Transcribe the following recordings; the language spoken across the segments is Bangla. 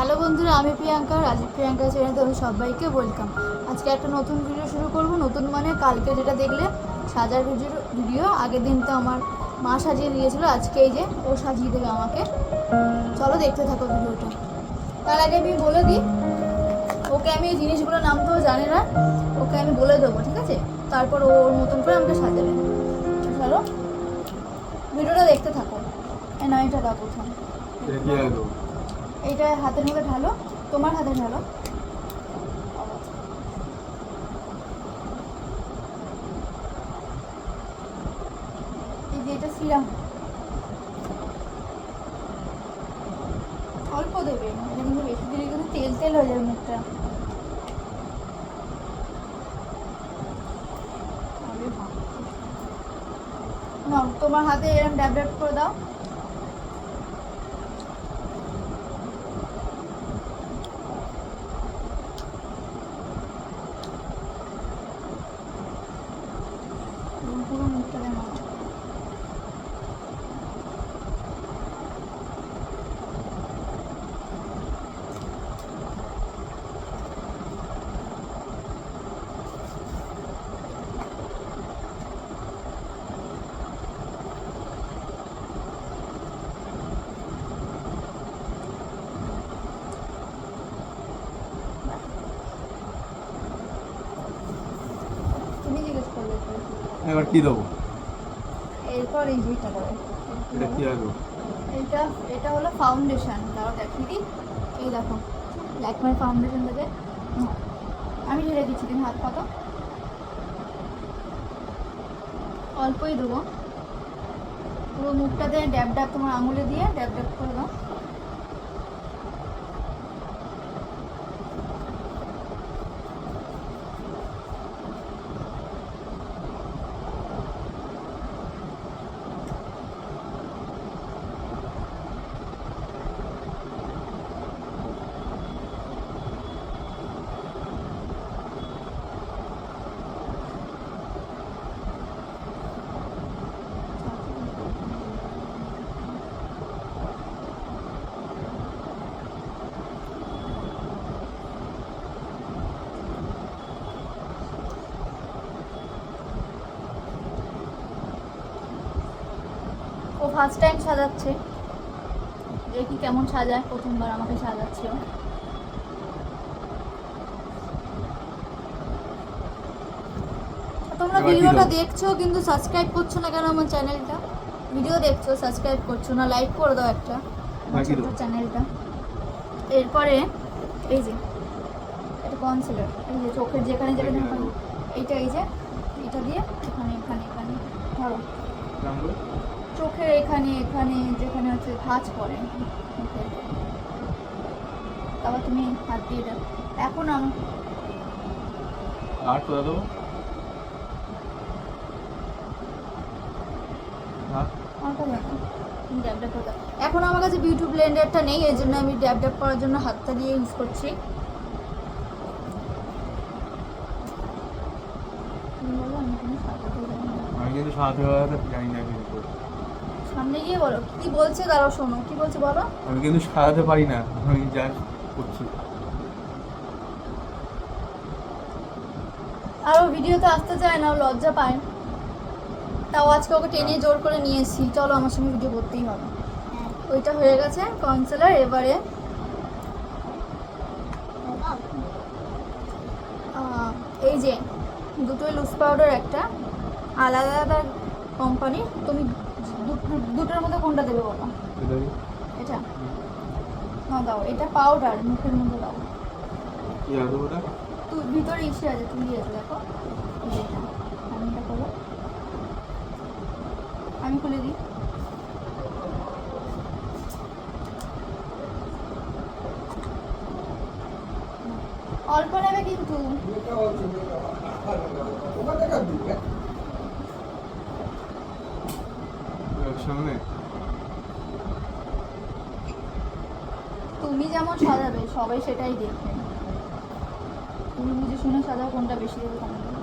হ্যালো বন্ধুরা, আমি প্রিয়াঙ্কা, রাজীব প্রিয়াঙ্কা চ্যানেলে তোমাদের সবাইকে ওয়েলকাম। আজকে একটা নতুন ভিডিও শুরু করব। নতুন মানে কালকে যেটা দেখলে সাজার ভিডিও, আগের দিন তো আমার মা সাজিয়ে দিয়েছিল, আজকে এই যে ও সাজিয়ে দেবে আমাকে। চলো দেখতে থাকো ভিডিওটা। তার আগে আমি বলে দিই, ওকে আমি এই জিনিসগুলোর নাম তো জানে না, ওকে আমি বলে দেবো, ঠিক আছে? তারপর ও ওর মতন করে আমাকে সাজাবে। চলো ভিডিওটা দেখতে থাকো। না, এটা দাও প্রথম। এইটা হাতের মধ্যে ঢালো, তোমার হাতে ঢালো। এই যে এটা সিরাম, অল্প দেবে, এটা কিন্তু বেশি দিলে কিন্তু তেল তেল হয়ে যাবে মুখটা। না, তোমার হাতে এরকম ড্যাব ড্যাব করে দাও। পুরো মুখটা দেন। তুমি জিজ্ঞেস করবে এবার কি দেবো? এরপর এই দুইটা দেবো। এটা কি আগে? এটা এটা হলো ফাউন্ডেশন, তাও দেখিয়ে দিই। এই দেখো, ল্যাকমের ফাউন্ডেশন থেকে আমি ঢেলে দিচ্ছি, তুমি হাত পাতো। অল্পই দেবো, পুরো মুখটাতে ড্যাব ড্যাব তোমার আঙুলে দিয়ে ড্যাব ড্যাব করে দাও। ও ফার্স্ট টাইম সাজাচ্ছে, দেখি কেমন সাজায়। প্রথমবার আমাকে সাজাচ্ছে ও। তোমরা ভিডিওটা দেখছো কিন্তু সাবস্ক্রাইব করছো না কেন? আমার চ্যানেলটা ভিডিও দেখছো, সাবস্ক্রাইব করছো না, লাইক করে দাও একটা আমার ছোট্ট চ্যানেলটা। এরপরে এই যে এটা কনসিলার, এই যে চোখের যেখানে যেখানে এইটা, এই যে এটা দিয়ে এখানে এখানে এখানে ধরো, চোখের এখানে এখানে যেখানে হচ্ছে ভাঁজ পড়ে, তারপর তুমি হাত দিয়ে দাও। এখন আমি আর কোথা দেবো? এখন আমার কাছে বিউটি ব্লেন্ডারটা নেই, এই জন্য আমি ড্যাব ড্যাব করার জন্য হাতটা দিয়ে ইউজ করছি। আমি কিন্তু সাথে জানি না কিন্তু। সামনে গিয়ে বলো কি বলছে, দাঁড়াও শোনো কি বলছে বলো। আমি কিন্তু সারাতে পারি না, আমি যা করছি। আর ও ভিডিওতে আসতে চায় না, ও লজ্জা পায়। তাও আজকে ওকে টেনে জোর করে নিয়ে এসেছি, চলো আমার সঙ্গে ভিডিও করতেই হবে। ওইটা হয়ে গেছে কনসিলার। এবারে এই যে দুটোই লুজ পাউডার, একটা আলাদা আলাদা কোম্পানি। তুমি দুটোর মধ্যে কোনটা দেবে বলো? এটা না, দাও এটা পাউডার, মুখের মধ্যে দাও। কি আছে ওটা? তুই ভিতরে ইসে আছে, তুলি আছে, দেখো এই যে এটা। আমি এটা করো, আমি খুলে দিই। অল্প নেবে কিন্তু। সামনে তুমি যেমন সাজাবে সবাই সেটাই দেখবে, তুমি বুঝে শুনে সাজাও কোনটা বেশি দেবে কম দেবে।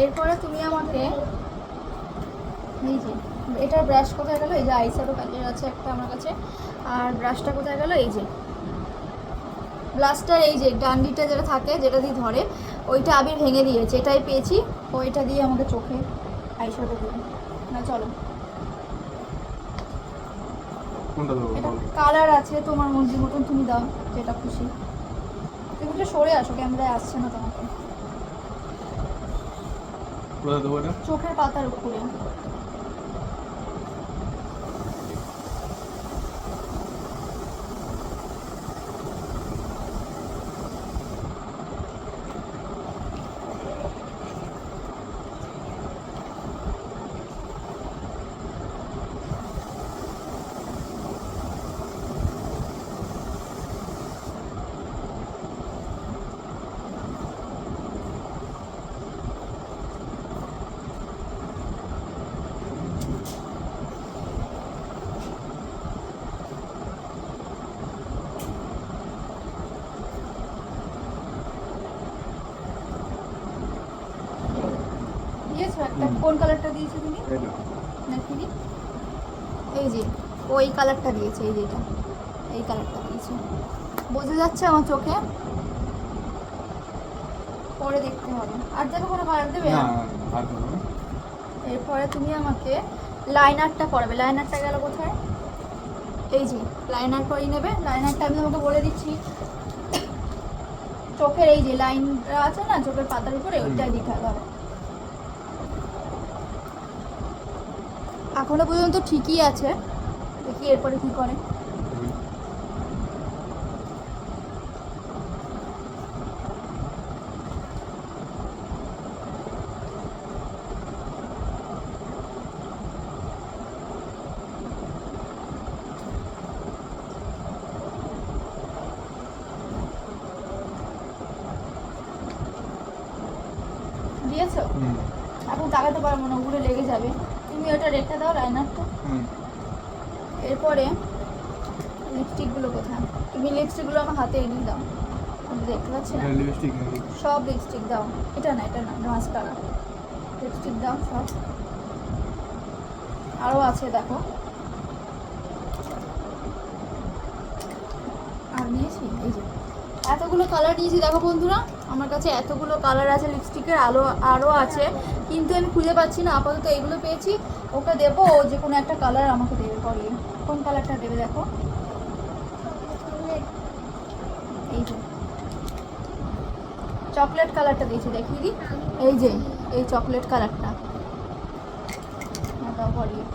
এরপরে তুমি আমাকে এই যে এটার ব্রাশ কোথায় গেল, এই যে আইশ্যাডো প্যালেট আছে একটা আমার কাছে, আর ব্রাশটা কোথায় গেল, এই যে ব্লাস্টার, এই যে ডান্ডিটা যেটা থাকে যেটা দিয়ে ধরে ওইটা আবির ভেঙে দিয়েছে, এটাই পেয়েছি, ওইটা দিয়ে আমাকে চোখে আইশ্যাডো দেবে না। চলো, কোনটা দেবো এটা বলো? কালার আছে তোমার মর্জি মতন, তুমি দাও যেটা খুশি। তুমি একটু সরে আসো, ক্যামেরায় আসছে না তোমাকে। কোথায় দেবো এটা? চোখের পাতার উপরে। দিয়েছো একটা, কোন কালারটা দিয়েছো তুমি এটা নাকি? এই যে ওই কালারটা দিয়েছে, এই যে এটা, এই কালারটা দিয়েছে, বোঝা যাচ্ছে আমার চোখে? পরে দেখতে হবে। আর দেবে কোনো কালার দেবে? না আর দেবো না। এরপরে তুমি আমাকে লাইনারটা পরাবে। লাইনারটা গেল কোথায়? এই যে লাইনার করিয়ে নেবে। লাইনারটা আমি তোমাকে বলে দিচ্ছি, চোখের এই যে লাইনটা আছে না চোখের পাতার উপরে, ওইটাই দিতে হবে। এখনো পর্যন্ত ঠিকই আছে, দেখি এরপরে কি করে। দিয়েছো? হুম এখন তাকাতে পারবো না, উপরে লেগে যাবে। তুমি ওটা রেখে দাও লাইনারটা। হুম। এরপরে লিপস্টিকগুলো কোথায়? তুমি লিপস্টিকগুলো আমার হাতে এনে দাও, আমি দেখতে পাচ্ছি না। এটা লিপস্টিক নাকি? সব লিপস্টিক দাও, এটা না এটা না, মাস্কারা। লিপস্টিক দাও সব, আরও আছে দেখো। আর নিয়েছি এই যে এতগুলো কালার নিয়েছি দেখো বন্ধুরা, আমার কাছে এতগুলো কালার আছে লিপস্টিকের, আরও আছে কিন্তু আমি খুঁজে পাচ্ছি না। আপাতত এইগুলো পেয়েছি, ওকে দেবো, ও যে কোনো একটা কালার আমাকে দেবে পরিয়ে। কোন কালারটা দেবে দেখো? এই যে চকলেট কালারটা দিয়েছি, দেখিয়ে দিই। এই যে এই চকলেট কালারটা দাও পরিয়ে।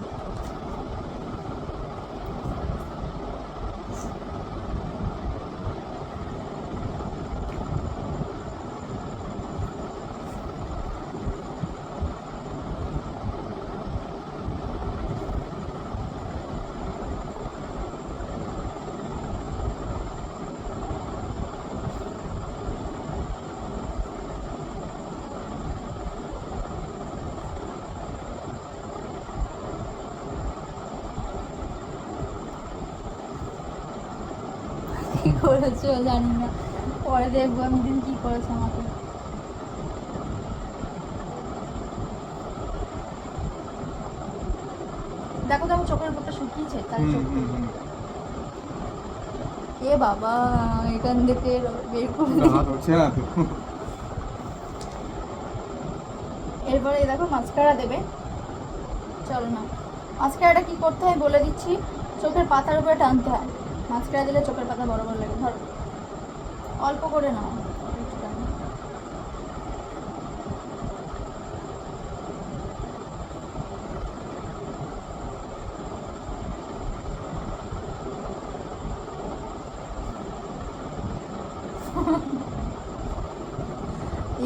কি করেছো জানি না, পরে দেখবো আমি দিন কি করেছে আমাকে। দেখো দেখো চোখের উপরটা শুকিয়েছে, তার হুম চোখ। হুম হুম। এ বাবা, এখান থেকে বের করে এটা দিই। হাত হচ্ছে না তো। এরপরে এই দেখো মাস্কারা দেবে। চলো না, মাস্কারাটা কি করতে হয় বলে দিচ্ছি। চোখের পাতার উপরে টানতে হয়, মাস্কারা দিলে চোখের পাতা বড় বড় লাগে। ধরো অল্প করে নাও, একটু টানো।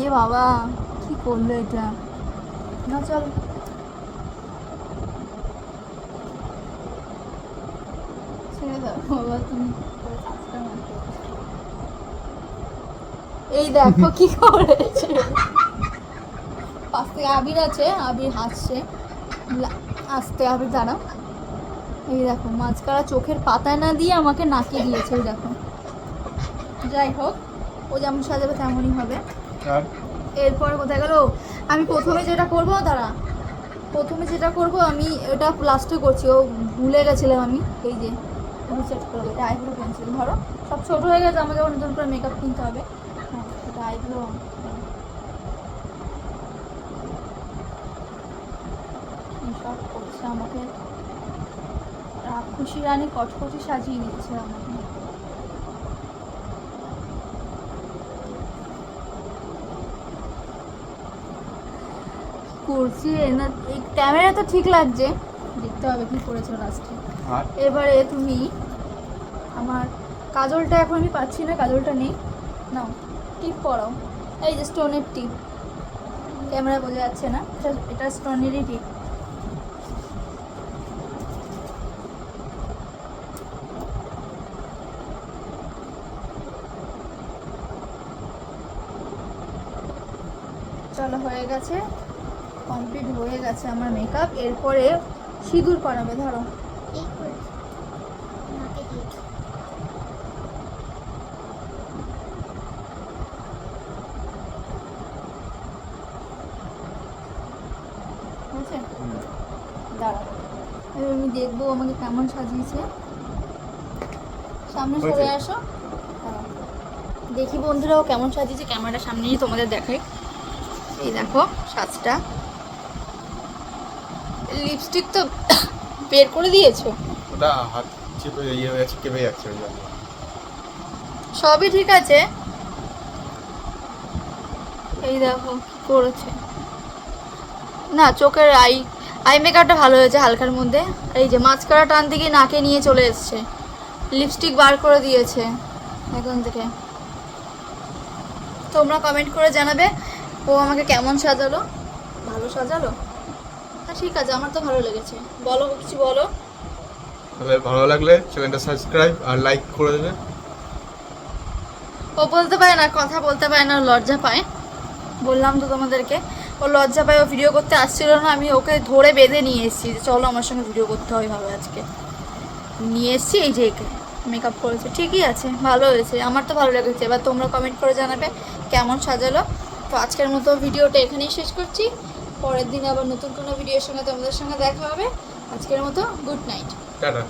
এ বাবা, কি করলো এটা? না চল, ছেড়ে দাও বাবা, তুমি এই দেখো কি করেছে। পাশ থেকে আবির আছে, আবির হাসছে। আস্তে আবির দাঁড়াও। এই দেখো মাঝখারা চোখের পাতায় না দিয়ে আমাকে নাকে দিয়েছে, এই দেখো। যাই হোক, ও যেমন সাজাবে তেমনই হবে। আর এরপর কোথায় গেল? আমি প্রথমে যেটা করবো আমি এটা লাস্টে করছি, ও ভুলে গেছিলাম আমি। এই যে সেট করবো, এটা আইব্রো পেন্সিল। ধরো সব ছোটো হয়ে গেছে, আমাকে আবার নতুন করে মেকআপ কিনতে হবে। হ্যাঁ, এটা আইব্রো সব করছে আমাকে। খুশি রানী কটকটি সাজিয়ে দিচ্ছে আমাকে। করছি না, এই ক্যামেরা তো ঠিক লাগছে, দেখতে হবে কি করেছো লাস্টে। আর এবারে তুমি আমার কাজলটা, এখন আমি পাচ্ছি না, কাজলটা নেই, নাও টিপ পরাও। এই যে স্টোনের টিপ, ক্যামেরা বোঝা যাচ্ছে না, এটা স্টোনেরই টিপ। চলো, হয়ে গেছে, কমপ্লিট হয়ে গেছে আমার মেকআপ। এরপরে সিঁদুর পরাবে। ধরো হয়েছে, দাঁড়াও এবার আমি দেখবো আমাকে কেমন সাজিয়েছে। সামনে সরে হয়েছে? আসো, দাঁড়াও। দেখি বন্ধুরা ও কেমন সাজিয়েছে, ক্যামেরার সামনে নিয়ে তোমাদের দেখাই। এই দেখো সাজটা, লিপস্টিক তো বের করে দিয়েছো, ওটা হাত চেপে ইয়ে হয়ে যাচ্ছে, কেঁপে যাচ্ছে ওই জন্য। সবই ঠিক আছে। এই দেখো কি করেছে, না চোখের আই মেকআপটা ভালো হয়েছে হালকার মধ্যে। এই যে মাস্কারা টান থেকে নাকে নিয়ে চলে এসছে, লিপস্টিক বার করে দিয়েছে এখন থেকে। তোমরা কমেন্ট করে জানাবে ও আমাকে কেমন সাজালো, ভালো সাজালো? হ্যাঁ ঠিক আছে, আমার তো ভালো লেগেছে। বলো কিছু বলো। তাহলে ভালো লাগলে চ্যানেলটা সাবস্ক্রাইব আর লাইক করে দেবে। ও বলতে পারে না, কথা বলতে পারে না, লজ্জা পায়। বললাম তো তোমাদেরকে, ও লজ্জা পায়, ও ভিডিও করতে আসছিল না, আমি ওকে ধরে বেঁধে নিয়ে এসেছি যে চলো আমার সঙ্গে ভিডিও করতে হবে ভালো। আজকে নিয়ে এসেছি, এই যে মেকআপ করেছে, ঠিকই আছে, ভালো হয়েছে, আমার তো ভালো লেগেছে। এবার তোমরা কমেন্ট করে জানাবে কেমন সাজালো। তো আজকের মতো ভিডিওটা এখানেই শেষ করছি, পরের দিন আবার নতুন কোনো ভিডিওর সঙ্গে তোমাদের সঙ্গে দেখা হবে। আজকের মতো গুড নাইট, টাটা।